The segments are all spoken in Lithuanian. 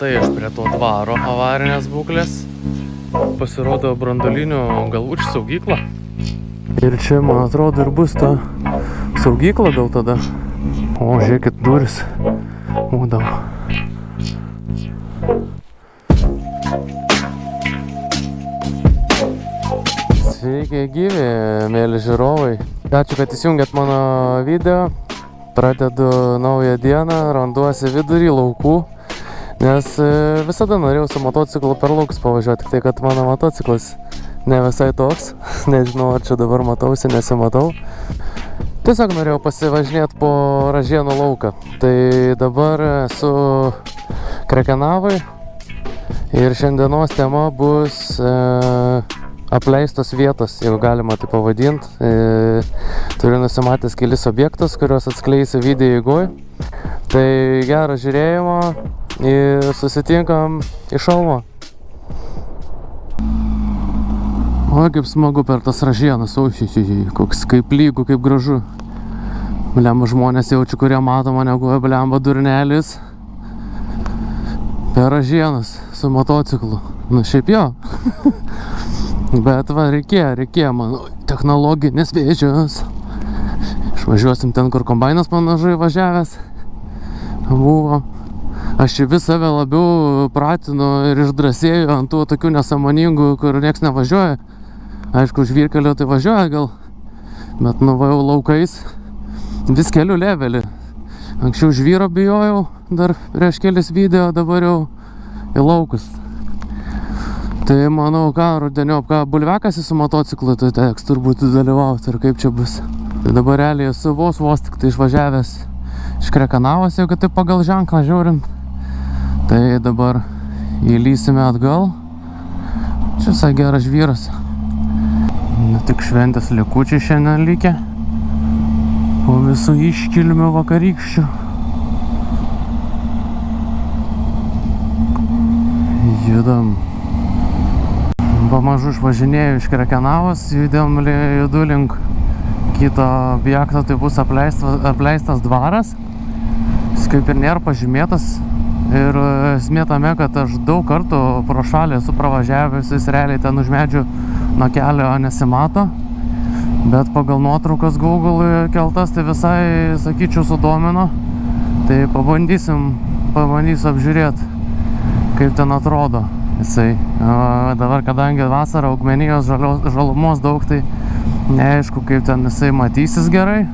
štai aš prie to dvaro avarinės būklės. Pasirodo branduolinių galvučių saugykla. Ir čia, man atrodo, ir bus ta saugykla gal tada. O, žiūrėkit, duris. Mūdau. Sveiki gyvi, mėly žiūrovai. Ačiū, kad įsijungėt mano video. Pradedu naują dieną, randuosi vidury laukų. Nes visada norėjau su motociklu per laukus pavažiuoti, tik tai kad mano motociklas ne visai toks. Nežinau, ar čia dabar matausi, nesimatau. Tiesiog norėjau pasivažinėti po Ražienų lauką. Tai dabar esu Krekenavoj ir šiandienos tema bus apleistos vietos, jeigu galima tai pavadinti. Turiu nusimatęs kelis objektus, kuriuos atskleisiu video eigoj. Tai gero žiūrėjimo ir susitinkam iš Šalmo. O, kaip smagu per tas Ražienas, koks kaip lygų, kaip gražu. Blemba žmonės jaučiu, kurie mato mane, blemba durnelis. Per Ražienas su motociklu. Nu, šiaip jo. Bet va, reikėjo man technologinis vėžius. Išvažiuosim ten, kur kombainas panažai važiavęs buvo. Aš čia vis save labiau pratinu ir išdrasėjau ant tų tokių nesąmoningų, kur nieks nevažiuoja. Aišku, žvyrkelio tai važiuoja gal, bet nuvajau laukais vis keliu levelį. Anksčiau žvyro bijojau, dar prieš kelis video, dabar jau į laukus. Tai manau, rudeniop, bulvekasi su motociklu, tai teks turbūt dalyvauti ir kaip čia bus. Tai dabar realiai esu vos tik tai išvažiavęs iš Krekenavos, jeigu taip pagal ženklą žiūrint. Tai dabar įlysime atgal. Čia visai geras žvyras. Ne tik šventės likučiai šiandien likę po visų iškilmių vakarykščių. Judam. Pamažu išvažinėjau iš Krekenavos, judu link kito objekto, tai bus apleistas dvaras. Jis kaip ir nėra pažymėtas. Ir esmė tame, kad aš daug kartų pro šalį esu pravažiavęs, jis realiai ten už medžių nuo kelio nesimato. Bet pagal nuotraukas Google keltas, tai visai, sakyčiau, sudomino. Tai pabandysiu apžiūrėti, kaip ten atrodo jisai. Dabar, kadangi vasara, augmenijos žalumos daug, tai neaišku, kaip ten jisai matysis gerai.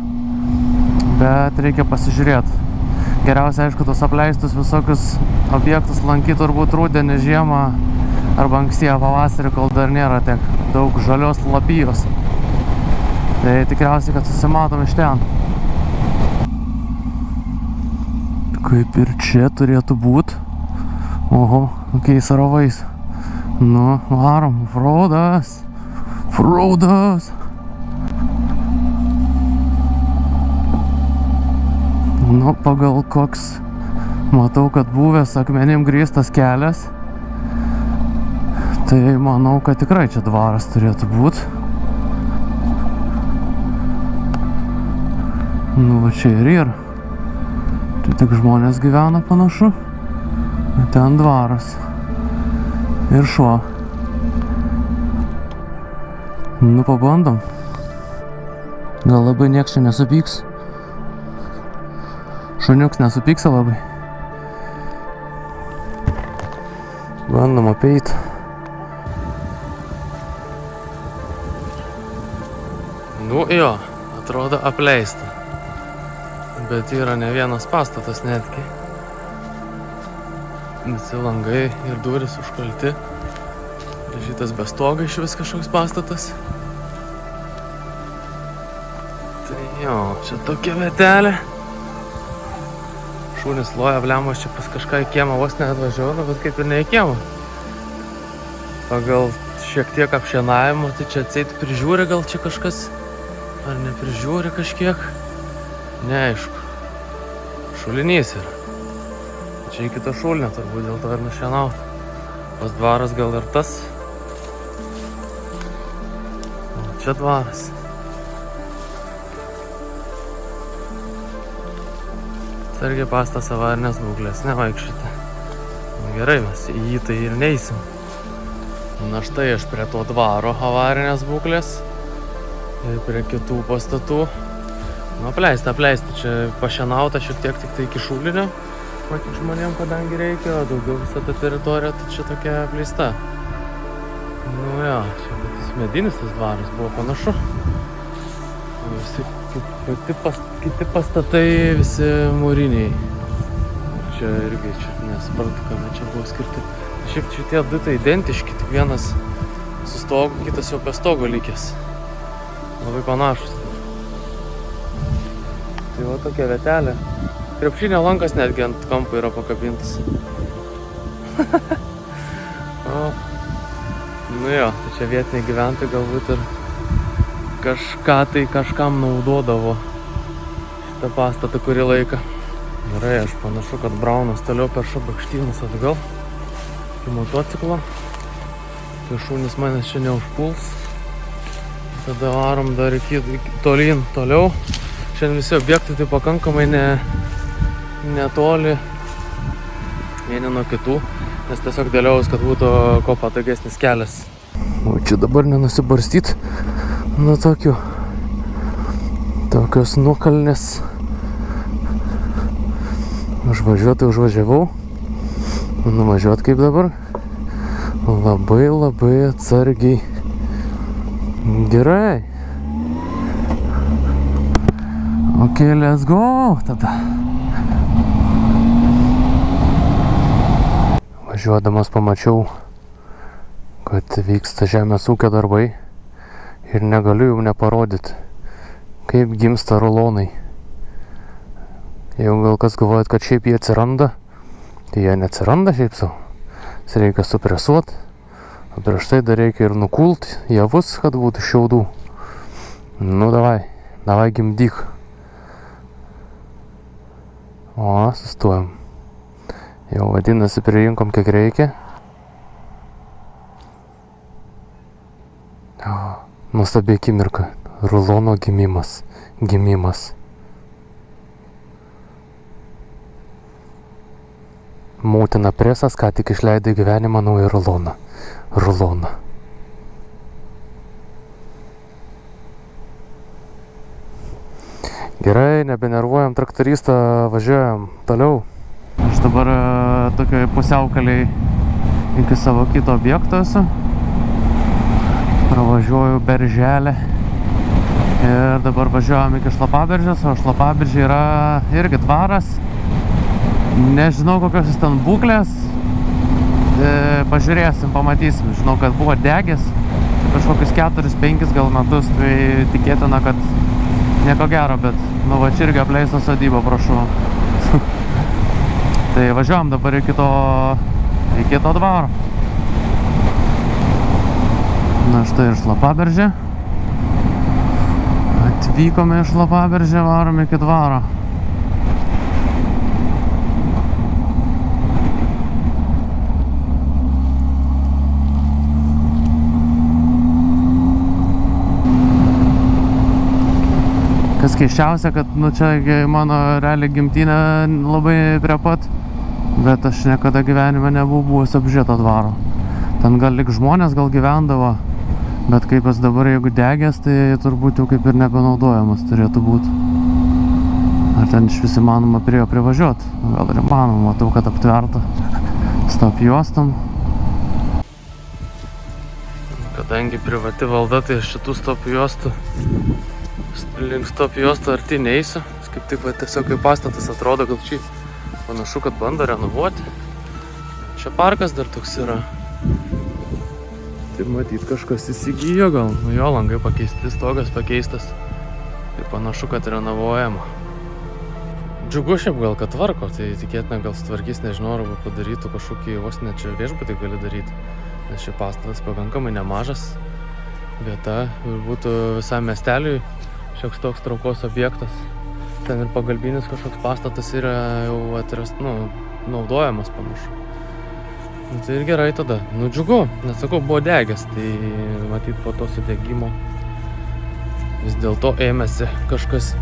Bet reikia pasižiūrėti. Geriausia, aišku, tos apleistus visokius objektus lankyti turbūt rudenį, žiemą arba ankstyvą pavasarį, kol dar nėra tiek daug žalios lapijos. Tai tikriausiai, kad susimatom iš ten. Kaip ir čia turėtų būti. Oho, kokiais arovais. Nu, varom. Fraudas. Nu, pagal koks, matau, kad buvęs akmenim grįstas kelias. Tai manau, kad tikrai čia dvaras turėtų būti. Nu, va čia ir. Tai tik žmonės gyvena panašu. Ten dvaras. Ir šuo. Nu, pabandom. Gal labai nieks čia nesupyks. Šuniuks nesupyksa labai. Bandom apeit. Nu jo, atrodo apleista. Bet yra ne vienas pastatas netgi. Visi langai ir durys užkalti. Šitas be stogo iš vis kažkoks pastatas. Tai jo, čia tokia vietelė. Šūnis loja, blemos čia pas kažką į kiemą vos neatvažiuoja, bet kaip ir ne į kiemą. Pagal šiek tiek apšienavimo, tai čia atseit prižiūri gal čia kažkas, ar neprižiūri kažkiek, neaišku. Šulinys yra. Čia į kitą šulinę turbūt dėl to ir nušienauta. Pas dvaras gal ir tas. O čia dvaras. Sargiai pastas avarinės būklės, nevaikščioti. gerai, mes į jį tai ir neisim. Na štai aš prie to dvaro avarinės būklės ir prie kitų pastatų. Nu, apleista, čia pašienauta šiek tiek tik tai iki šulinio. Matyt žmonėm, kadangi reikia, o daugiau visa ta teritorija, tai čia tokia apleista. Nu jo, čia tas medinis tas dvaras buvo panašu. O visi kiti pastatai, visi mūriniai. Čia irgi, nesuprantu, kam čia buvo skirti. Šiaip šitie du tai identiški, tik vienas su stogu, kitas jau be stogo likęs. Labai panašus. Tai va tokia vietelė. Krepšinio lankas netgi ant kampo yra pakabintas. Nu jo, tai čia vietiniai gyventojai galbūt ir kažkam naudodavo šitą pastatą kurį laiką. Gerai, aš panašu, kad braunas toliau per Šabakštynus atgal. Motociklo, tai šunys manęs čia neužpuls. Tada varom dar toliau. Šiandien visi objektai tai pakankamai netoli vieni nuo kitų, nes tiesiog dėliaus, kad būtų kuo patogesnis kelias. O čia dabar nenusibarstyt nuo tokios nuokalnės. Užvažiavau. Nuvažiuot kaip dabar. Labai atsargiai. Gerai. Ok, let's go tada. Važiuodamas pamačiau, kad vyksta žemės ūkio darbai ir negaliu jau neparodyti, kaip gimsta rulonai. Jeigu gal kas galvojat, kad šiaip jie atsiranda, tai jie neatsiranda šiaip sau. Jas reikia supresuot, o prieš tai dar reikia ir nukult javus, kad būtų šiaudų. Nu davai gimdyk. O, sustojom. Jau vadinasi, pririnkom kiek reikia. Nuostabi akimirka. Rulono gimimas. Motina presas ką tik išleido į gyvenimą naują ruloną. Gerai, nebenervuojam traktoristą, važiuojam toliau. Aš dabar tokioj pusiaukaliai iki savo kito objekto esu. Pravažiuoju Berželę. Ir dabar važiuojam iki Šlapaberžės, o Šlapaberžė yra irgi dvaras. Nežinau, kokios jis ten būklės. Pažiūrėsim, pamatysim. Žinau, kad buvo degęs kažkokius 4-5 gal metus, tai tikėtina, kad nieko gero, bet nu va čia irgi apleista sodyba, prašau. Tai važiuojam dabar iki to dvaro. Na štai ir Šlapaberžė. Atvykome į Šlapaberžę, varom iki dvaro. Kas keiščiausia, kad nu čia mano realiai gimtinė labai prie pat, bet aš niekada gyvenime nebuvau buvęs apžiūrėto dvaro. Ten gal lik žmonės gal gyvendavo, bet kaip jis dabar jeigu degęs, tai turbūt jau kaip ir nebenaudojamas turėtų būti. Ar ten iš vis įmanoma prie jo privažiuoti? Gal ir įmanoma, matau, kad aptverta stop juostom. Kadangi privati valda, tai šitų stop juostų link stop juostų arti neisiu. Kaip tik va, tiesiog kaip pastatas atrodo, gal čia panašu, kad bando renovuoti. Čia parkas dar toks yra. Tai matyt kažkas įsigijo gal. Nu jo, langai pakeisti, stogas pakeistas. Tai panašu, kad renovuojama. Džiugu šiaip gal, kad tvarko. Tai tikėtina gal sutvarkys, nežinau, arba padarytų kažkokį vos ne čia viešbutį gali daryti. Nes šį pastatas pakankamai nemažas. Vieta ir būtų visam miesteliui šioks toks traukos objektas. Ten ir pagalbinis kažkoks pastatas yra jau naudojamas panašu. Tai ir gerai tada. Nu džiugu, nes sakau, buvo degęs, tai matyt po to sudegimo vis dėlto ėmėsi kažkas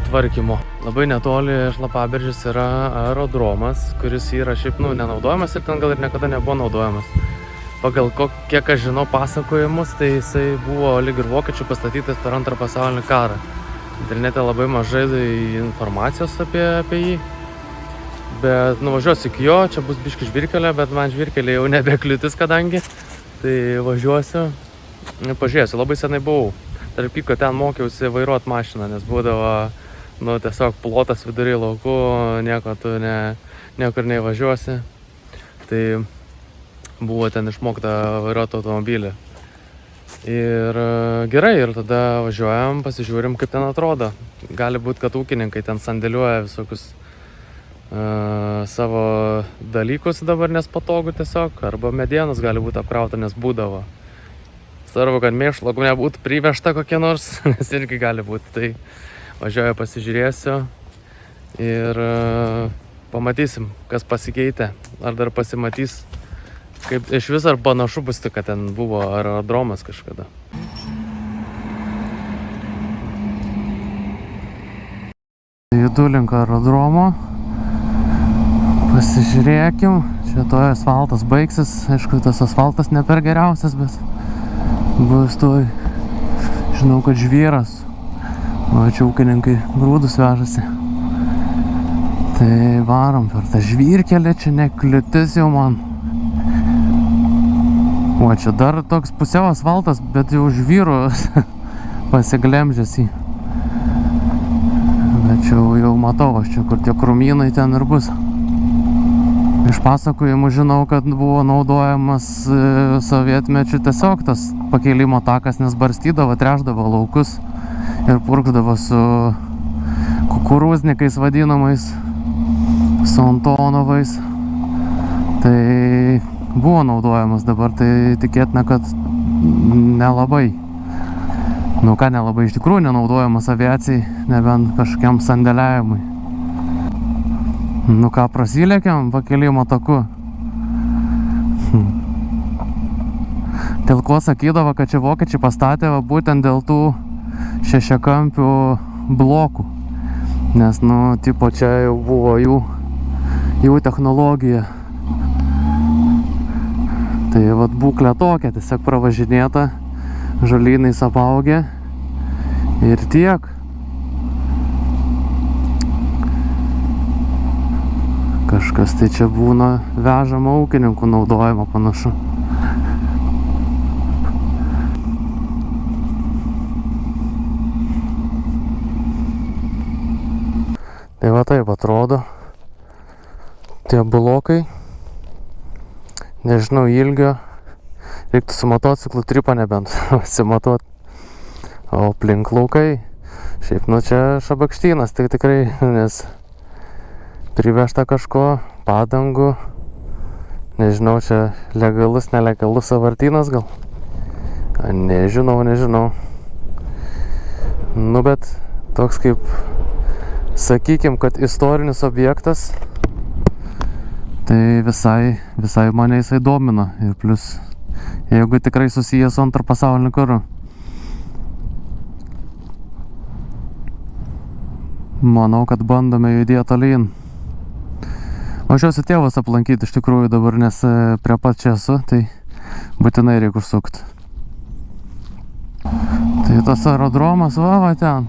tvarkymo. labai netoli Šlapaberžės yra aerodromas, kuris yra šiaip, nenaudojamas ir ten gal ir niekada nebuvo naudojamas. Pagal kiek aš žinau pasakojimus, tai jisai buvo lyg ir vokiečių pastatytas per Antrą pasaulinį karą. Internete labai mažai informacijos apie jį. Bet nuvažiuosiu iki jo, čia bus biški žvyrkelė, bet man žvyrkelė jau nebekliūtis kadangi. Tai važiuosiu ir pažiūrėsiu, labai senai buvau. Tarp kitko ten mokiausi vairuot mašiną, nes būdavo tiesiog plotas vidury laukų, nieko tu niekur neįvažiuosi. Tai buvo ten išmokta vairuoti automobilį. Ir gerai, ir tada važiuojam, pasižiūrim, kaip ten atrodo. Gali būti, kad ūkininkai ten sandėliuoja visokius savo dalykus dabar, nes patogu tiesiog, arba medienos gali būti apkrauta, nes būdavo. Svarbu, kad mėšlo nebūtų privežta kokie nors, nes irgi gali būti. Tai važiuoju, pasižiūrėsiu ir pamatysim, kas pasikeitė, ar dar pasimatys, kaip iš vis ar panašu bus, kad ten buvo aerodromas kažkada. Judu link aerodromo. Pasižiūrėkim, čia to asfaltas baigsis, aišku, tas asfaltas ne per geriausias, bet bus toj, žinau, kad žvyras, o čia ūkininkai grūdus vežasi. Tai varom per tą žvyrkelį, čia nekliūtis jau man. O čia dar toks pusiau asfaltas, bet jau žvyrų pasiglemžęs jį. Bet čia jau matau, aš čia kur tie krūmynai ten ir bus. Iš pasakojimų žinau, kad buvo naudojamas sovietmečiu tiesiog tas pakėlimo takas, nes barstydavo, tręšdavo laukus ir purkšdavo su kukurūznikais vadinamais, su Antonovais. Tai buvo naudojamas, dabar tai tikėtina, kad nelabai. Ką nelabai, iš tikrųjų nenaudojamas aviacijai, nebent kažkokiam sandėliavimui. Ką prasilėkiam pakėlimo taku. Dėl ko sakydavo, kad čia vokiečiai pastatė būtent dėl tų šešiakampių blokų. Nes, čia jau buvo jų technologija. Tai būklė tokia, tiesiog pravažinėta, žolynais apaugę ir tiek. Kažkas tai čia būna vežama ūkininkų naudojimo panašu. Tai va taip atrodo tie blokai. Nežinau ilgio. Reiktų su motociklu tripą nebent pasimatuot. O aplink laukai. Šiaip čia šabakštynas, tai tikrai, nes privežta kažko, padangų, nežinau, čia legalus, nelegalus sąvartynas gal. Nežinau. Bet toks kaip, sakykim, kad istorinis objektas, tai visai mane jisai domina. Ir plus, jeigu tikrai susijęs su Antru pasauliniu karu. Manau, kad bandome judėti tolyn. Važiuosiu tėvus aplankyti iš tikrųjų dabar, nes prie pat čia esu, tai būtinai reikia užsukti. Tai tas aerodromas, va ten.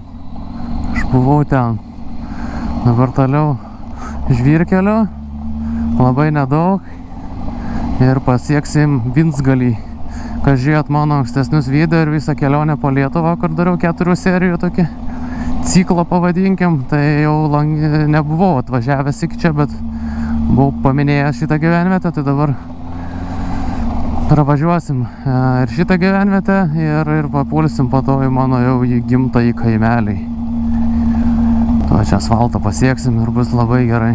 Aš buvau ten. Dabar toliau žvyrkeliu, labai nedaug. Ir pasieksim Vincgalį. Kas žiūrėt mano ankstesnius video ir visą kelionę po Lietuvą, kur dariau 4 serijų tokį ciklą pavadinkim, tai jau nebuvau atvažiavęs iki čia, bet buvau paminėjęs šitą gyvenvietę, tai dabar pravažiuosim ir šitą gyvenvietę ir papulsim po to į mano jau gimtąjį kaimelį. To čia asfaltą pasieksim ir bus labai gerai.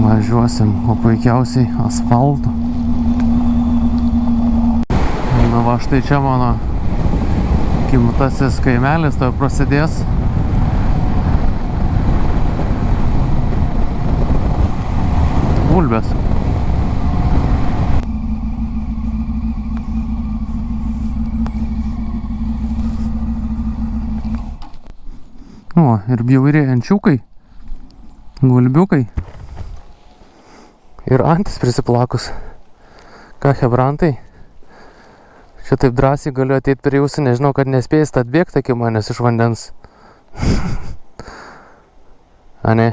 Važiuosim, o puikiausiai asfaltu. Va štai čia mano gimtasis kaimelis, to prasidės. Bulbės. O, ir bjaurieji ančiukai, gulbiukai. Ir antis prisiplakus. Ką, hebrantai? Čia taip drąsiai galiu ateit prie jūsų, nežinau, kad nespėjęs atbėgti iki manęs iš vandens. A ne?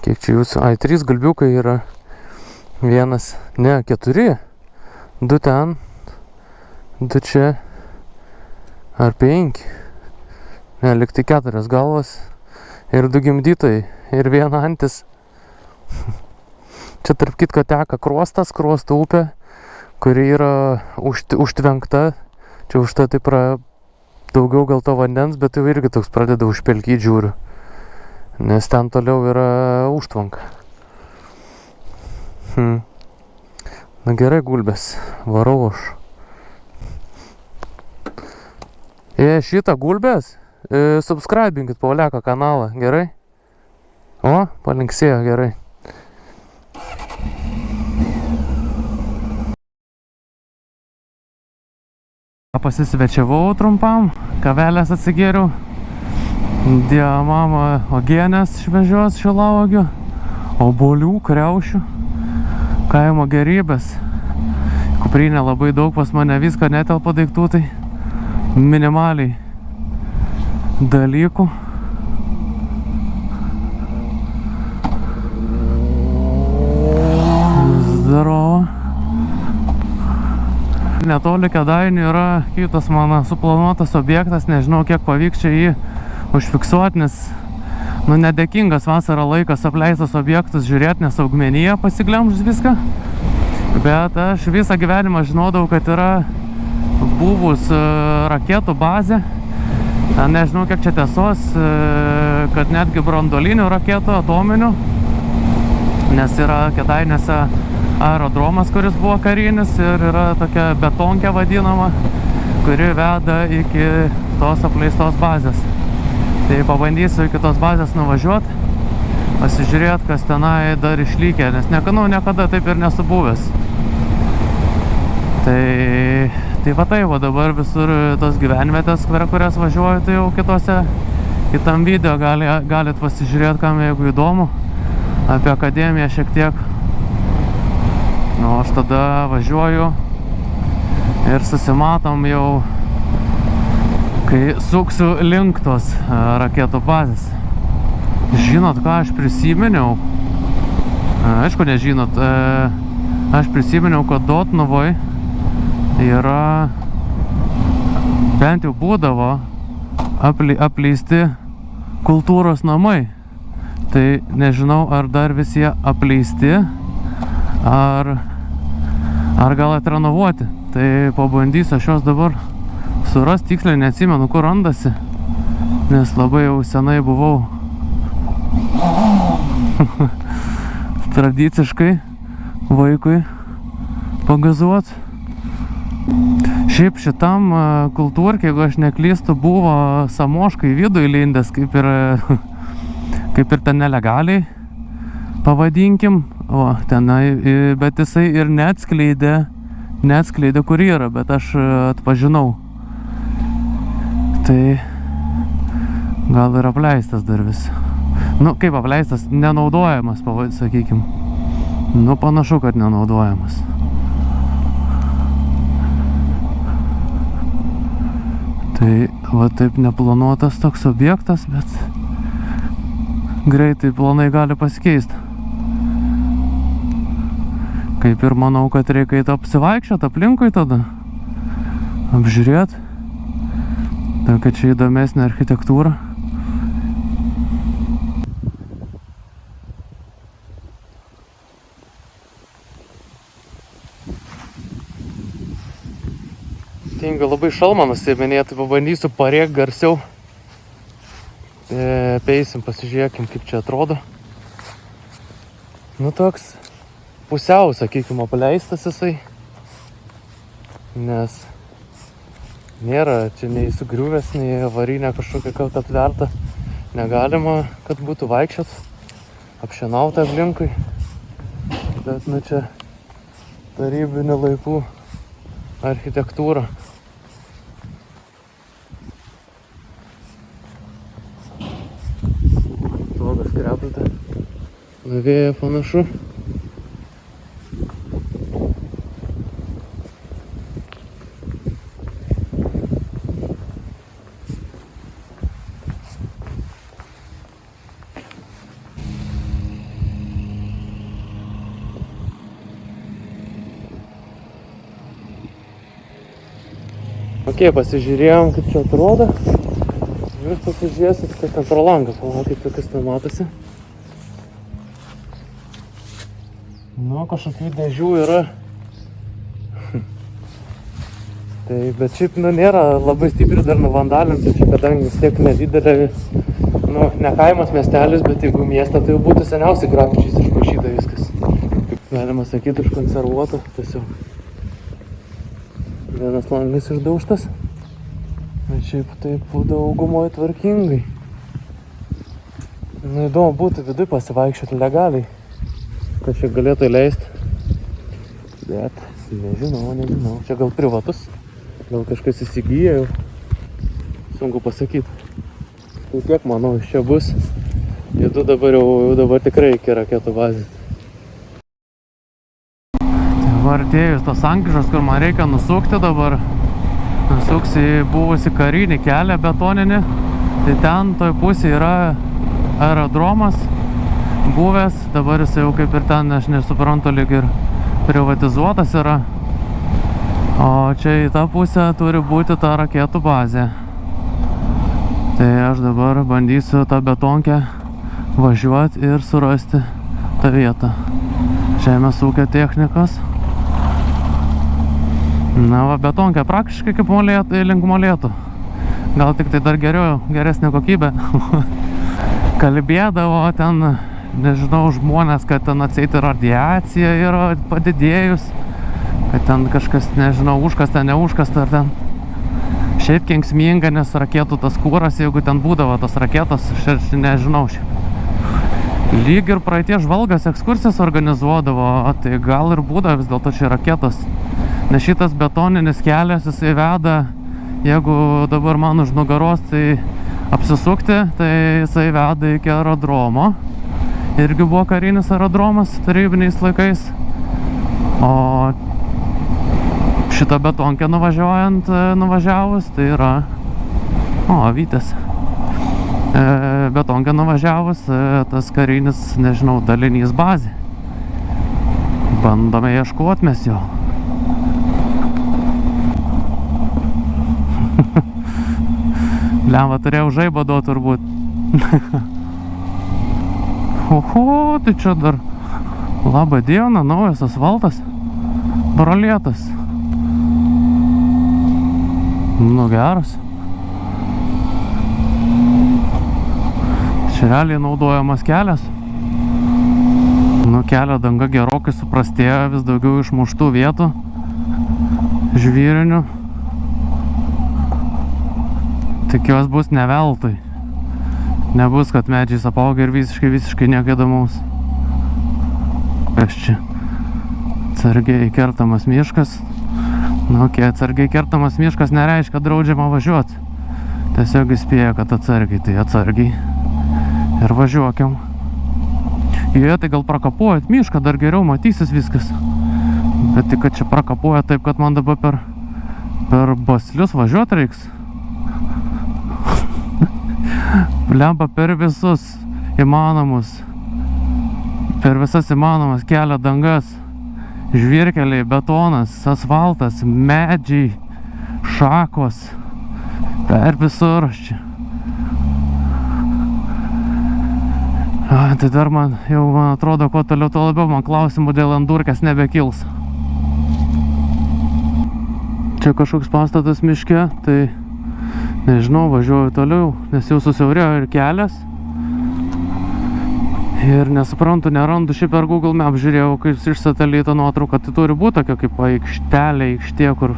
Kiek čia jūsų? Ai, 3 gulbiukai yra. 1, ne, 4. 2 ten. 2 čia. Ar 5. Ne, liktai 4 galvas. Ir 2 gimdytojai. Ir 1 antis. Čia tarp kitko teka Kruostas, Kruosto upė, kuri yra užtvenkta. Čia užtat taip daugiau gal to vandens, bet jau irgi toks pradeda užpelkyti, žiūriu. Nes ten toliau yra užtvanka. Na gerai, gulbės, varau aš. Šitą gulbės, subscribinkit Pauleko kanalą, gerai? O, palinksėjo, gerai. Pasisvečiavau trumpam, kavelės atsigėriau. Mama uogienės šviežios šilauogių, obuolių, kriaušių, kaimo gerybės. Kuprinė labai daug, pas mane viską netelpa daiktų, tai minimaliai dalykų. Zdarovo. Netoli Kėdainių yra kitas mano suplanuotas objektas, nežinau kiek pavyks čia jį užfiksuoti, nes nedėkingas vasarą laikas apleistas objektas žiūrėti, nes augmenija pasiglemžus viską. Bet aš visą gyvenimą žinodavau, kad yra buvus raketų bazė. Nežinau kiek čia tiesos, kad netgi branduolinių raketų, atominių, nes yra Kėdainiuose aerodromas, kuris buvo karinis, ir yra tokia betonkė vadinama, kuri veda iki tos apleistos bazės. Tai pabandysiu iki tos bazės nuvažiuoti, pasižiūrėti, kas tenai dar išlykė, nes niekada taip ir nesu buvęs. Tai va dabar visur tos gyvenvietės, kurias važiuoju, tai jau kitam video galit pasižiūrėti, kam jeigu įdomu, apie akademiją šiek tiek. O aš tada važiuoju ir susimatom jau, kai suksiu link tos raketų bazės. Žinot, ką aš prisiminiau? Aišku, nežinot. Aš prisiminiau, kad Dotnuvoj yra, bent jau būdavo, apleisti kultūros namai. Tai nežinau, ar dar visi jie apleisti, ar gal atrenovuoti. Tai pabandysiu aš juos dabar surasti, tiksliai neatsimenu, kur randasi, nes labai jau senai buvau tradiciškai vaikui pagazuot. Šiaip šitam kultūrkė, jeigu aš neklystu, buvo Samoškai vidų įlindęs, kaip ir ten nelegaliai, pavadinkim. O, tenai, bet jisai ir neatskleidė, kur yra, bet aš atpažinau. Tai gal ir apleistas dar vis. Nu, kaip apleistas, nenaudojamas, sakykim. Nu, panašu, kad nenaudojamas. Tai va taip neplanuotas toks objektas, bet greitai planai gali pasikeisti. Kaip ir manau, kad reikia apsivaikščioti aplinkui tada, apžiūrėti, kad čia įdomesnė architektūra. Tinga labai šalmą nusiminėti, tai pabandysiu parėk garsiau. Peisim, pasižiūrėkim, kaip čia atrodo. Nu toks pusiau, sakykime, apleistas jisai, nes nėra čia nei sugriuvęs, nei avarinė kažkokia kalta aptverta. Negalima, kad būtų vaikščiot, apšienauta aplinkui, bet nu čia tarybinių laikų architektūra. vėją panašu. Ok, pasižiūrėjom, kaip čia atrodo. Jūs pasižiūrėsit, kad ten pro langą, palaukite, kas ten matosi. Nu, kažkokių dėžių yra. Tai, bet šiaip, nu, nėra labai stipriai dar nuvandalinta, čia kadangi vis tiek nedidelė, nu, ne kaimas miestelis, bet jeigu miestą, tai jau būtų seniausiai grafičiais išpaišyta viskas. Kaip galima sakyti, užkonservuota, tiesiog. Vienas langas išdaužtas, bet šiaip taip daugumoje tvarkingai. Nu, įdomu būtų viduj pasivaikščioti legaliai, kad čia galėtų leisti. Bet nežinau. Čia gal privatus, gal kažkas įsigyja jau. Sunku pasakyti. Tai tiek, manau, iš čia bus. Judu dabar jau tikrai iki raketų bazės. Artėjus tos sankryžos, kur man reikia nusukti dabar. Nusuksi į buvusi karinį kelią betoninį. Tai ten toj pusėje yra aerodromas buvęs. Dabar jis jau kaip ir ten, aš nesuprantu, lyg ir privatizuotas yra. O čia į tą pusę turi būti ta raketų bazė. Tai aš dabar bandysiu tą betonkę važiuoti ir surasti tą vietą. Žemės ūkio technikos. Na va, betonkė praktiškai kaip molėtų, link molėtų. Gal tik tai dar geresnė kokybė. Kalbėdavo ten, nežinau, žmonės, kad ten atseit radiacija yra padidėjus. Kad ten kažkas, nežinau, užkasta, neužkasta ar ten. Šiaip kenksminga, nes raketų tas kūras, jeigu ten būdavo tas raketos, aš nežinau šiaip. Lyg ir praeitie žvalgas ekskursijas organizuodavo, tai gal ir būdavo vis dėlto čia raketos. Nes šitas betoninis kelias, jisai veda, jeigu dabar man už nugaros tai apsisukti, tai jisai veda iki aerodromo. Irgi buvo karinis aerodromas tarybiniais laikais. O šitą betonkę nuvažiavus, tai yra... O, Vytis. Betonkę nuvažiavus, tas karinis, nežinau, dalinys bazė. Bandome ieškoti mes jo. Lemva, turėjau žaibą duoti turbūt. Oho, tai čia dar labą dieną, naujas asfaltas. Brolėtas. Nu, geras. Čia realiai naudojamas kelias. Nu, kelio danga gerokai suprastėjo, vis daugiau išmuštų vietų. Žvyrinių. Tikiuos bus ne veltui. Nebus, kad medžiais apaugia ir visiškai nieko įdomaus. Kas čia? Atsargiai kertamas miškas. Nu, atsargiai kertamas miškas nereiškia draudžiama važiuoti. Tiesiog įspėja, kad atsargiai, tai atsargiai. Ir važiuokiam. Jie tai gal prakapuojat mišką, dar geriau matysis viskas. Bet tik, kad čia prakapuoja taip, kad man dabar per baslius važiuoti reiks. Lempa per visus įmanomus, per visas įmanomas kelio dangas, žvyrkeliai, betonas, asfaltas, medžiai, šakos, per visur čia. Tai dar man atrodo, kuo toliau, tuo labiau man klausimų dėl endurkės nebekils. Čia kažkoks pastatas miške, tai nežinau, važiuoju toliau, nes jau susiaurėjo ir kelias. Ir nesuprantu, nerandu, šiaip per Google Maps žiūrėjau, kai iš satelito nuotrauką, tai turi būti tokia kaip aikštė, kur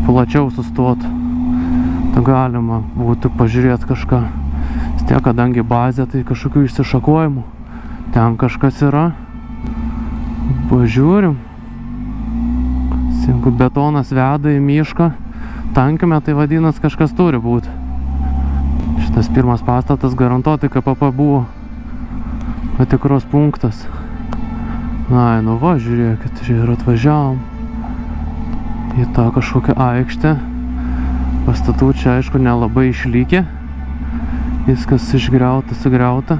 plačiau sustot. Tai galima būtų pažiūrėti kažką. Tiek, kadangi bazė, tai kažkokių išsišakojimų. Ten kažkas yra. Pažiūrim. Jeigu betonas veda į mišką, tankime, tai vadinas kažkas turi būti. Šitas pirmas pastatas garantuotai KPP buvo. patikros punktas. Na, nu va, žiūrėkit, čia ir atvažiavom į tą kažkokią aikštę. Pastatų čia, aišku, nelabai išlikę. Viskas išgriauta, sugriauta.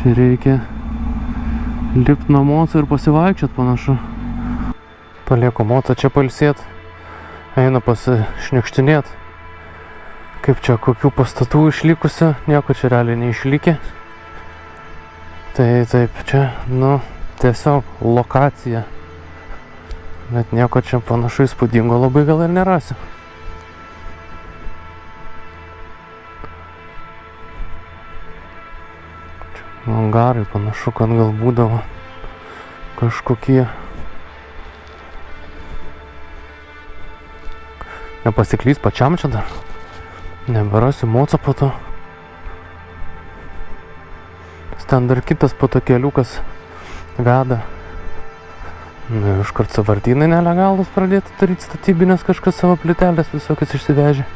Čia reikia lipt nuo moco ir pasivaikščiot panašu. Palieku mocą čia pailsėt. Einu pasišniukštinėt. Kaip čia, kokių pastatų išlikusių. Nieko čia realiai neišlikė. Tai taip, čia, nu, tiesiog lokacija. Bet nieko čia panašu įspūdingo labai gal ir nerasiu. Angarai panašu, kad gal būdavo kažkokie. Nepasiklys pačiam čia dar. Neberasiu moco po to. Ten dar kitas po to keliukas veda. Nu, iškart sąvartynai nelegalus pradėti daryti statybinės, kažkas savo plytelės visokias išsivežė.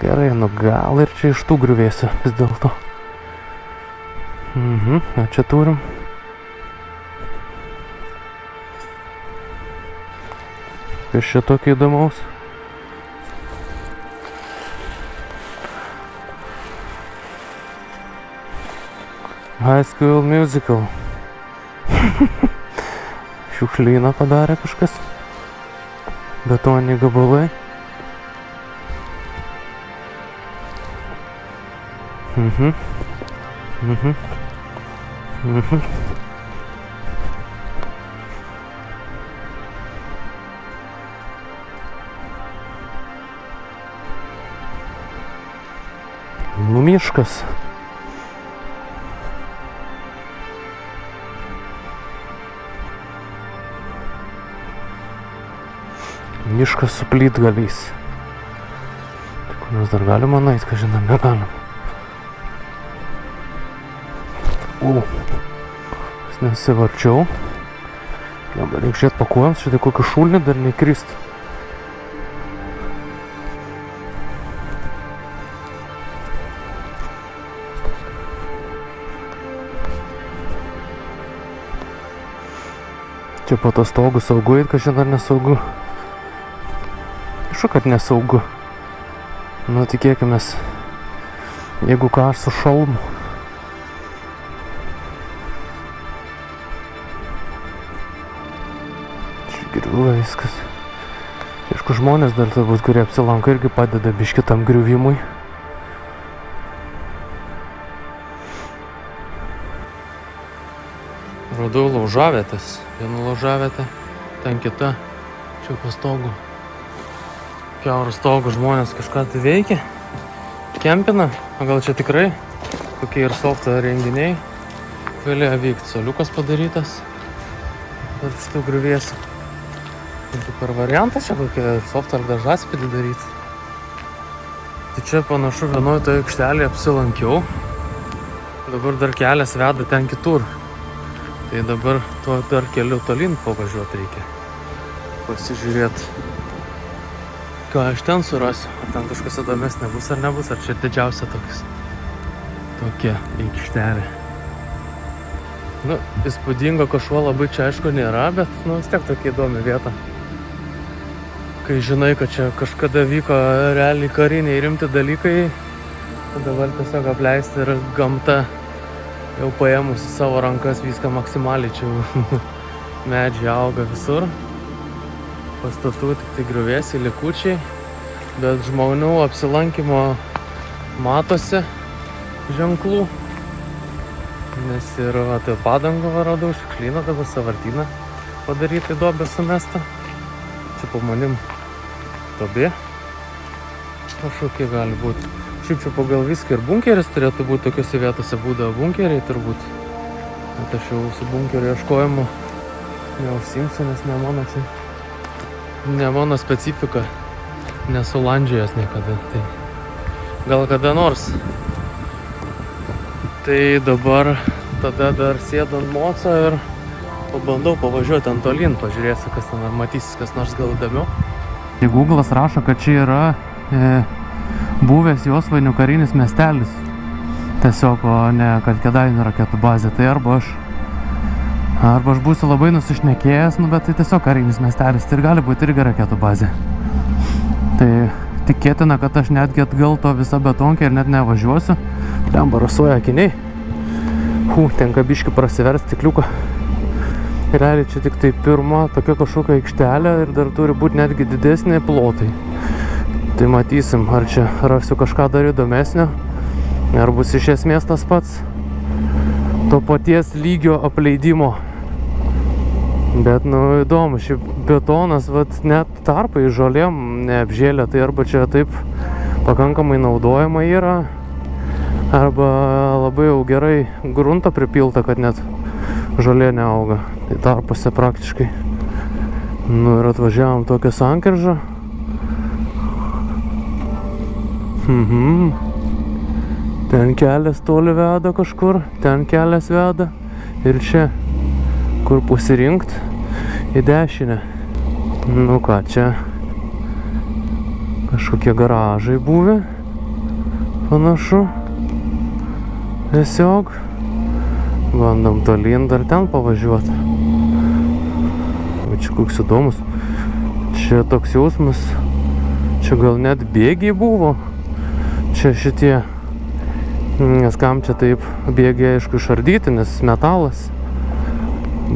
Gerai, nu gal ir čia iš tų griuvėsių vis dėlto. O čia turim. Kas čia tokio įdomaus? High School Musical. Šiukšlyną padarė kažkas. Betoniniai gabalai. Nu, miškas. Miškas su plytgaliais. Kur mes dar galima nueit, ką žinom, negalim. Nesivarčiau. Dabar reikia žiūrėt pakuojams, šitai kokį šulnį dar nekrist. Čia po to stogu saugu eit, kažin ar nesaugu. Aišku, kad nesaugu. Nu, tikėkimės, jeigu ką su šalmu. Griuva viskas. Aišku, žmonės dar turbūt, kurie apsilanko, irgi padeda biškį tam griuvimui. Radau laužavietės. Viena laužavietė, ten kita. Čia po stogu. Kiaurų stogų žmonės kažką tai veikia. Kempina. O gal čia tikrai kokie ir softo renginiai galėjo vykti. Soliukas padarytas. Tarp šitų griuvėsių. Per variantą čia kokią softą ar dažaspėdį daryti. Tai čia panašu vienoje toje aikštelėje apsilankiau. Dabar dar kelias veda ten kitur. Tai dabar tuo dar keliu tolyn pavažiuoti reikia. Pasižiūrėti, ką aš ten surasiu. Ar ten kažkas įdomes nebus ar nebus. Ar čia didžiausia tokia aikštelė. Nu, įspūdingo kažko labai čia aišku nėra, bet nu, vis tiek tokia įdomi vieta. Kai žinai, kad čia kažkada vyko realiai kariniai rimti dalykai, dabar tiesiog apleisti ir gamta jau paėmus į savo rankas viską maksimaliai. Čia medžiai auga visur. Pastatų tik tai griuvėsiai, likučiai, bet žmonių apsilankymo matosi ženklų. Nes ir tai padangą radau, šiukšlyną, dabar sąvartyną padaryti duobę sumestą. Čia po manim duobė kažkokie gali būti. Šiaip čia pagal viską ir bunkeris turėtų būti, tokiose vietose būdavo bunkeriai turbūt. Bet aš jau su bunkerio ieškojimu neužsiimsiu, nes ne mano specifika. Nesu landžiojęs niekada. Tai gal kada nors. Tai dabar tada dar sėdu ant moco ir pabandau pavažiuoti ant tolyn, pažiūrėsiu, kas ten matysis, kas nors gal įdomiau. Tai Google'as rašo, kad čia yra buvęs Josvainių karinis miestelis. Tiesiog, o ne kad Kėdainių raketų bazė. Tai arba aš būsiu labai nusišnekėjęs, nu, bet tai tiesiog karinis miestelis. Tai gali būti irgi raketų bazė. Tai tikėtina, kad aš netgi atgal to visą betonkę ir net nevažiuosiu. Lemba rasuoja akiniai. Tenka biškį prasiversti stikliuką. Realiai čia tik tai pirma tokia kažkokia aikštelė ir dar turi būti netgi didesnė plotai. Tai matysim, ar čia rasiu kažką dar įdomesnio, ar bus iš esmės tas pats to paties lygio apleidimo. Bet, nu, įdomu, šiaip betonas, vat, net tarpai žolėm neapžėlė, tai arba čia taip pakankamai naudojama yra, arba labai jau gerai grunto pripilta, kad net žolė neauga. Tai tarpuose praktiškai. Nu ir atvažiavom tokią sankeržą. Ten kelias toli veda kažkur, ten kelias veda. Ir čia, kur pasirinkt, į dešinę. Nu ką, čia kažkokie garažai buvę. Panašu. Tiesiog bandom tolyn dar ten pavažiuoti. O čia koks įdomus. Čia toks jausmas. Čia gal net bėgiai buvo. Čia šitie. Nes kam čia taip bėgiai, aišku, išardyti, nes metalas.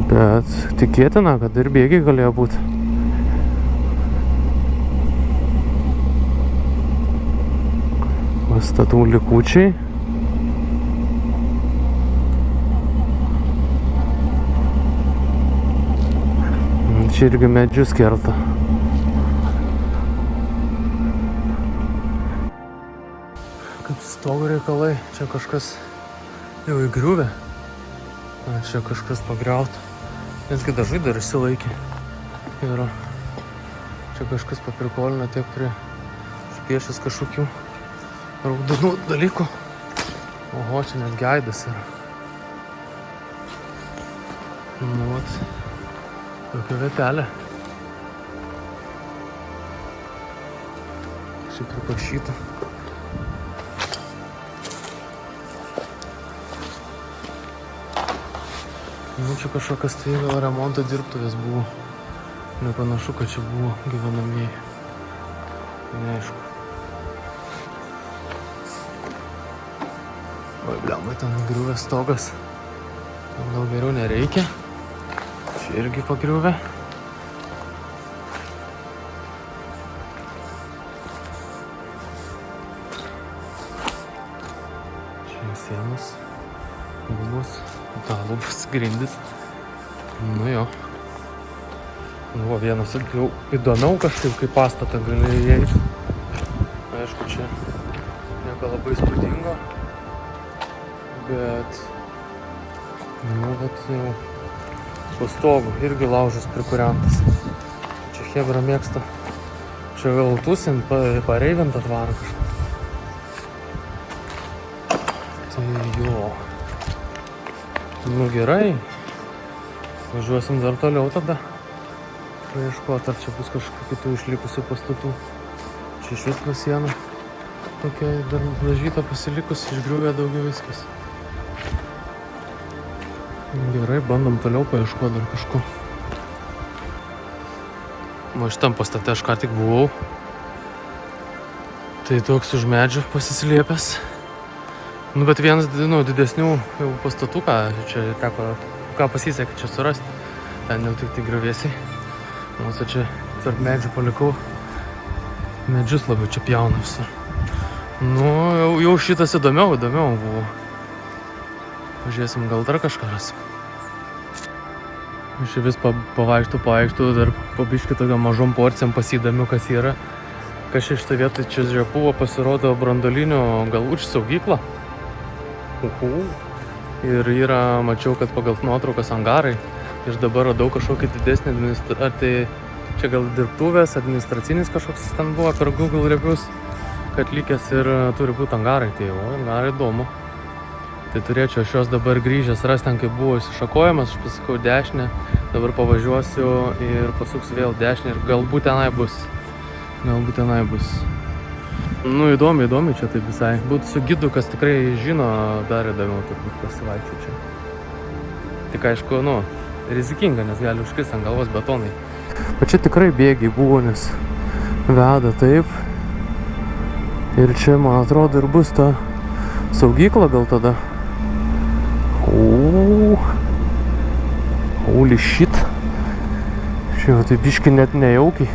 Bet tikėtina, kad ir bėgiai galėjo būti. Pastatų likučiai. Čia irgi medžius kerta. Kaip stogo reikalai, čia kažkas jau įgriuvė. Čia kažkas pagriauta. Netgi dažai dar išsilaikė. Ir čia kažkas paprikolina tiek prie špiešęs kažkokių raudonų dalykų. Oho, čia net gaidas yra. Nu, vat. Tokia vietelė. Šiaip prikašyta. Nu, čia kažkokias tai gal remonto dirbtuvės buvo. Nepanašu, kad čia buvo gyvenamieji. Neaišku. Oi, blemba, ten griuvęs stogas. Ten gal geriau nereikia. Čia irgi pagriuvę. Čia sienos, lubos, lubos grindis. Nu jo. Nu, vienas jau įdomiau kažkaip, kaip pastatą gali įeiti. Aišku, čia nieko labai įspūdingo. Bet, nu, bet jau po stogu irgi laužas prikuriantas. Čia chebra mėgsta. Čia gal tūsint, pareivintą tvarą kažką. Tai jo. Nu gerai. Važiuosim dar toliau tada. Paieškoti, ar čia bus kažkokių kitų išlikusių pastatų. Čia iš vis siena. Tokia dar dažyta pasilikus, išgriuvę daugiau viskas. Gerai, bandom toliau paieškoti dar kažko. O šitam pastate aš ką tik buvau. Tai toks už medžių pasislėpęs. Nu, bet vienas didesnių jau pastatų, čia teko, ką pasisekė čia surasti. Ten jau tik tai griuvėsiai. Mūsų čia tarp medžių palikau. Medžius labiau čia pjauna visur. Nu, jau šitas įdomiau buvo. Pažiūrėsim, gal dar kažką rasim. Aš vis pavaikštų, dar pabiškį tokiam mažom porcijom pasidamiu, kas yra. Kas šitą vietą čia buvo, pasirodo branduolinio galvučių saugykla. Ir yra, mačiau, kad pagal nuotraukas angarai. Ir dabar radau kažkokį didesnį ar tai čia gal dirbtuvės, administracinis kažkoks ten buvo per Google reviews, kad likęs ir turi būti angarai. Tai o, angarai įdomu. Tai turėčiau aš juos dabar grįžęs rasti ten, kaip buvo įsišakojimas, aš pasakau dešinę, dabar pavažiuosiu ir pasuksiu vėl dešinę ir galbūt tenai bus. Nu, įdomi čia taip visai. Būtų su gidu, kas tikrai žino, dar įdomiau turbūt pasivaikščioti čia. Tik aišku, nu, rizikinga, nes gali užkristi ant galvos betonai. Bet čia tikrai bėgiai buvo, nes veda taip. Ir čia, man atrodo, ir bus ta saugykla gal tada. Holy shit. Čia jau tai biški net nejaukiai.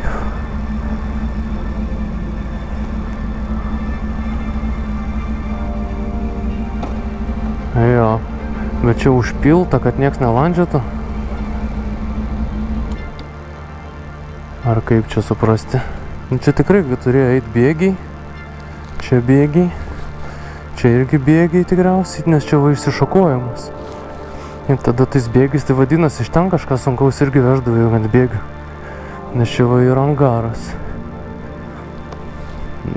Jo, bet čia užpilta, kad nieks nelandžiotų. Ar kaip čia suprasti? Čia tikrai turėjo eiti bėgiai. Čia bėgiai. Čia irgi bėgiai tikriausiai, nes čia va išsišakojimas. Ir tada tais bėgiais, tai vadinasi, iš ten kažką sunkaus irgi veždavo jau ant bėgių. Nes čia va yra angaras.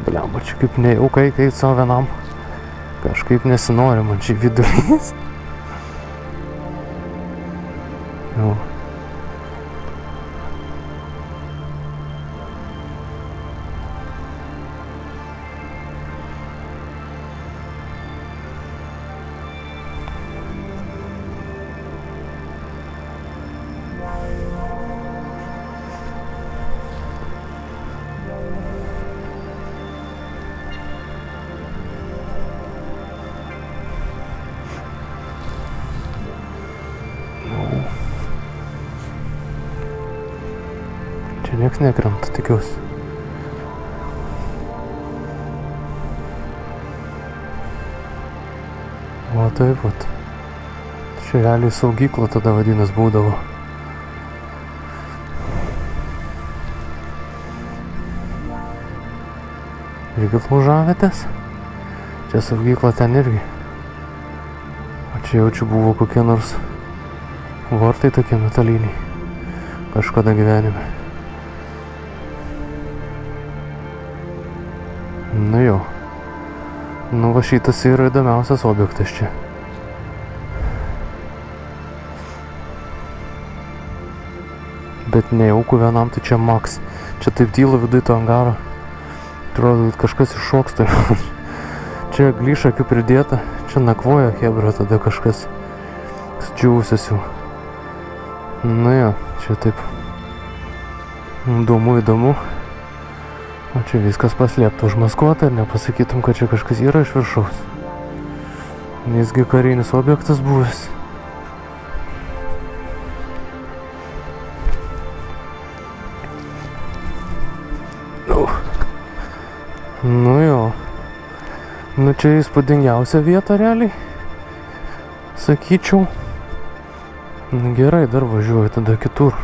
Blemba, čia kaip nejaukai, kai savo vienam. Kažkaip nesinori man čia vidurys. Jau. Čia nieks nekrenta, tikiuosi. O taip vat. Čia realiai saugykla tada vadinas būdavo. Irgi laužavietės. Čia saugykla ten irgi. O čia jau čia buvo kokie nors vartai tokie metaliniai. Kažkada gyvenime. Nu jau. Nu va šitas yra įdomiausias objektas čia. Bet nejauku vienam, tai čia maks. Čia taip tyla viduj to angaro. Atrodo, kažkas iššoksta. Čia glyšakių pridėta. Čia nakvoja hebra tada kažkas. Sudžiūvusias jau. Nu jo, čia taip. Įdomu. O čia viskas paslėpta, užmaskuota ir nepasakytum, kad čia kažkas yra iš viršaus. Nesgi karinis objektas buvęs. Nu jo. Nu čia įspūdingiausia vieta realiai. Sakyčiau. Gerai, dar važiuoju tada kitur.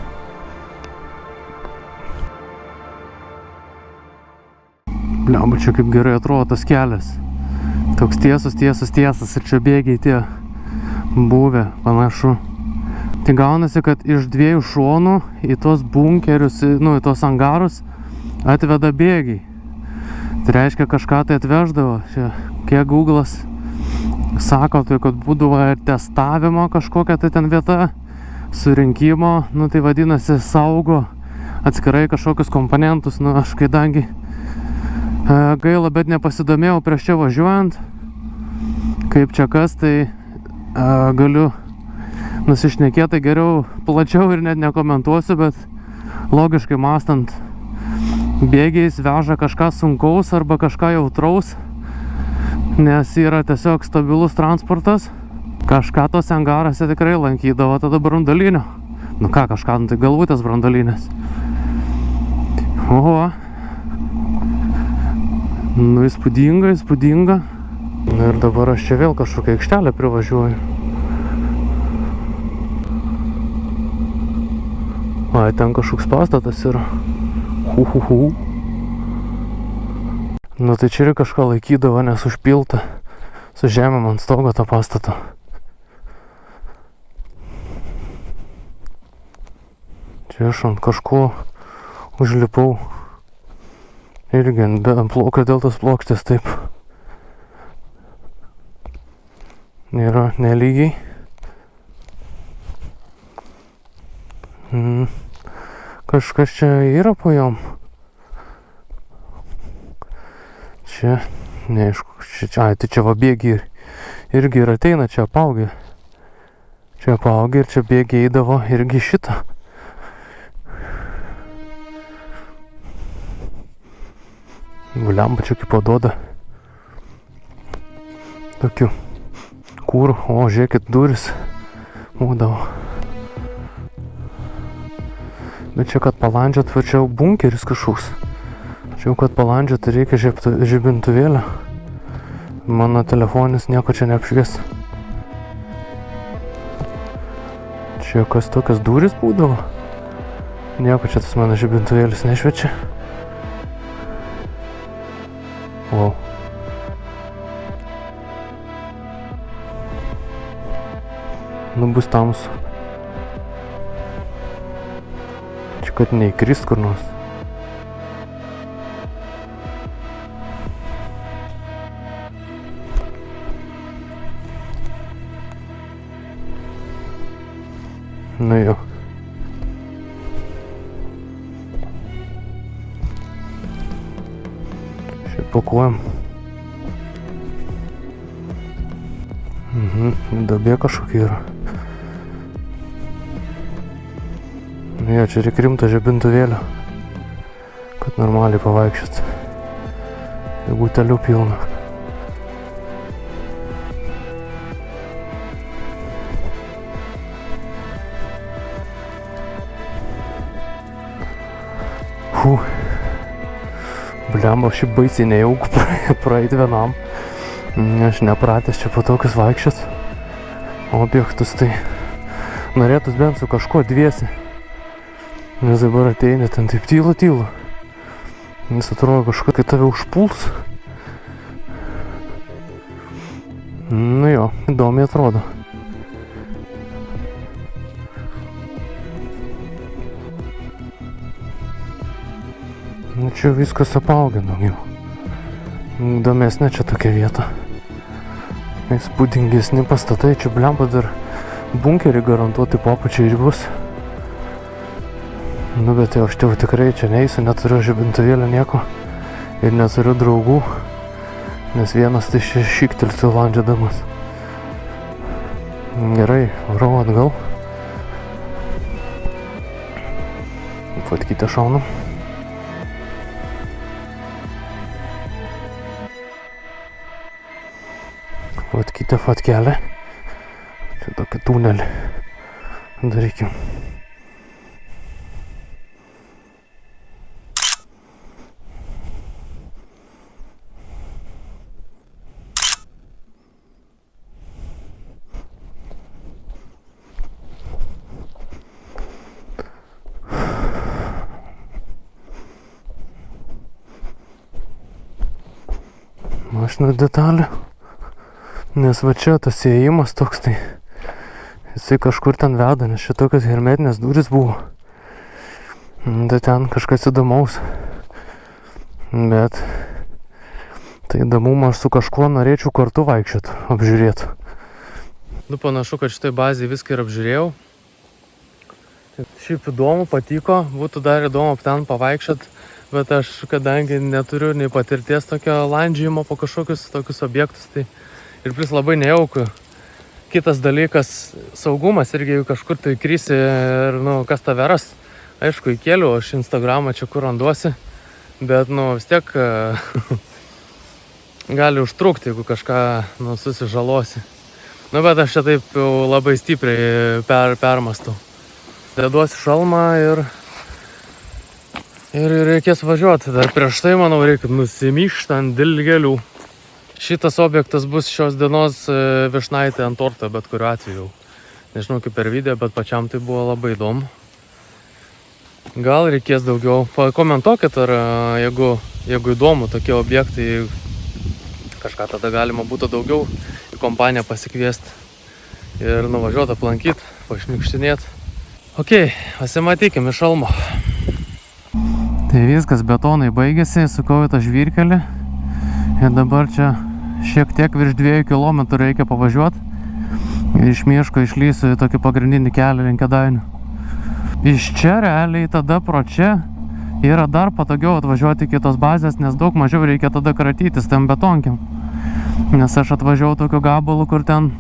Blemba, čia kaip gerai atrodo tas kelias. Toks tiesas ir čia bėgiai tie buvę, panašu. Tai gaunasi, kad iš dviejų šonų į tos bunkerius, nu, į tos angarus atveda bėgiai. Tai reiškia, kažką tai atveždavo. Čia, kiek Google'as sako, tai kad būdavo ir testavimo kažkokia tai ten vieta, surinkimo, nu tai vadinasi saugo atskirai kažkokius komponentus, nu aš kaidangi gaila, bet nepasidomėjau prieš čia važiuojant, kaip čia kas, tai galiu nusišnekėti geriau, plačiau ir net nekomentuosiu, bet logiškai mąstant, bėgiais veža kažką sunkaus arba kažką jautraus, nes yra tiesiog stabilus transportas. Kažką tos angarose tikrai lankydavo tada branduolinio. Nu ką kažką, nu tai galvutės branduolinės. Oho. Nu įspūdinga. Nu ir dabar aš čia vėl kažkokią aikštelę privažiuoju. Ai, ten kažkoks pastatas yra. Nu tai čia ir kažką laikydavo, nes užpilta su žemėm ant stogo tą pastatą. Čia aš ant kažko užlipau. Irgi ant dėl tos plokštės taip. Yra nelygiai. Kažkas čia yra po jom. čia, neaišku, čia, tai čia va bėgiai irgi ir ateina, čia apaugė. Čia apaugė ir čia bėgiai eidavo irgi šitą. Guliamba čia kaip paduoda. Tokių kūrų, o žiūrėkit, duris būdavo. Bet čia, kad palandžiat, va čia jau bunkeris kažkoks. Čia jau, kad palandžiat, tai reikia žibintuvėlio. Mano telefonis nieko čia neapšvies. Čia kas tokios durys būdavo. Nieko čia tas mano žibintuvėlis nešviečia. Wow. Nu bus tamsu. Čia kad neįkrist kur nors. Nu jo. Šiaip pakuojam. Dabė kažkokia yra. Nu jo, čia reikia rimto žibintuvėlio, kad normaliai pavaikščiot. Ir butelių pilna. Bliamba, šiaip baisiai nejauku praeiti vienam. Aš nepratęs čia po tokius vaikščiot objektus, tai norėtus bent su kažko dviesi. Nes dabar ateini ten taip tylu. Nes atrodo kažkokia tave užpuls. Nu jo, įdomiai atrodo. Nu čia viskas apaugę daugiau. Įdomesnė čia tokia vieta. Įspūdingesni pastatai, čia bliamba dar bunkerį garantuoti po apačiai ir bus. Nu bet jau aš tikrai čia neisiu, neturiu žibintuvėlio nieko ir neturiu draugų, nes vienas tai šiktelsiu landžiadamas. Gerai, varau atgal. Fotkytę šaunam. Fotkytę fotkelę. Čia tokį tunelį darykim. Mašinų detalė. Nes va čia tas įėjimas toks, tai jisai kažkur ten veda, nes čia tokios hermetinės durys buvo. Tai ten kažkas įdomaus. Bet tai įdomumą aš su kažkuo norėčiau kartu vaikščiot, apžiūrėt. Nu panašu, kad šitai bazėje viską ir apžiūrėjau. Šiaip įdomu, patiko, būtų dar įdomu ten pavaikščiot, bet aš kadangi neturiu nei patirties tokio landžiojimo po kažkokius tokius objektus, tai ir plus labai nejauku. Kitas dalykas, saugumas, irgi jeigu kažkur tai įkrisi ir, kas tave ras. Aišku, įkėliau aš Instagramą čia kur randuosi, bet, vis tiek gali užtrukti, jeigu kažką, susižalosi. Bet aš čia taip jau labai stipriai permastau. Deduosi šalmą ir reikės važiuoti. Dar prieš tai, manau, reikia nusimyšti ant dilgelių. Šitas objektas bus šios dienos viešnaitė ant torto, bet kuriuo atveju. Nežinau kaip per video, bet pačiam tai buvo labai įdomu. Gal reikės daugiau. Pakomentuokit, ar jeigu įdomu tokie objektai, kažką tada galima būtų daugiau į kompaniją pasikviesti ir nuvažiuoti, aplankyti, pašniukštinėti. Ok, pasimatykim iš šalmo. Tai viskas, betonai baigėsi, sukau į tą žvyrkelį. Ir dabar čia šiek tiek virš 2 km reikia pavažiuoti. Ir iš miško išlysiu į tokį pagrindinį kelią link Kėdainių. Iš čia realiai tada pro čia yra dar patogiau atvažiuoti iki tos bazės, nes daug mažiau reikia tada kratytis tam betonkiam. Nes aš atvažiavau tokiu gabalu, kur ten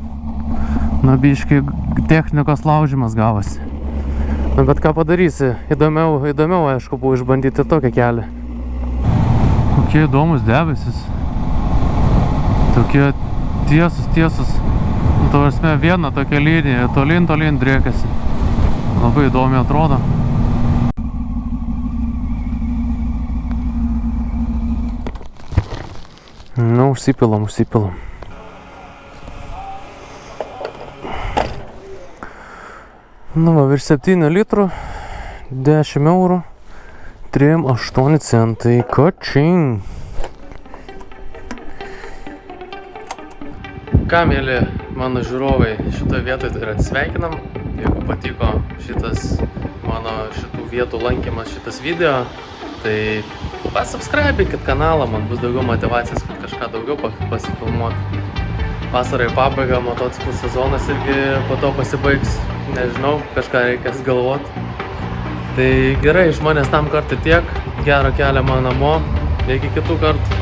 biškai technikos laužimas gavosi. Bet ką padarysi, įdomiau aišku buvo išbandyti ir tokią kelią. Kokie įdomus debesis. Tokie tiesus. Tavrasme viena tokia linija, tolyn driekiasi. Labai įdomiai atrodo. Užsipilam. Virš 7 litrų, 10 eurų, 3,8 centai. Kočing. Ką, mėly mano žiūrovai, šitoje vietoje tai atsisveikinam. Jeigu patiko mano šitų vietų lankymas, šitas video, tai pasubscribinkit kanalą, man bus daugiau motyvacijos, kad kažką daugiau pasifilmuoti. Vasarai pabaiga, motociklų sezonas irgi po to pasibaigs. Nežinau, kažką reikės galvoti. Tai gerai, iš manęs tam kartą tiek. Gero kelio man namo. Iki kitų kartų.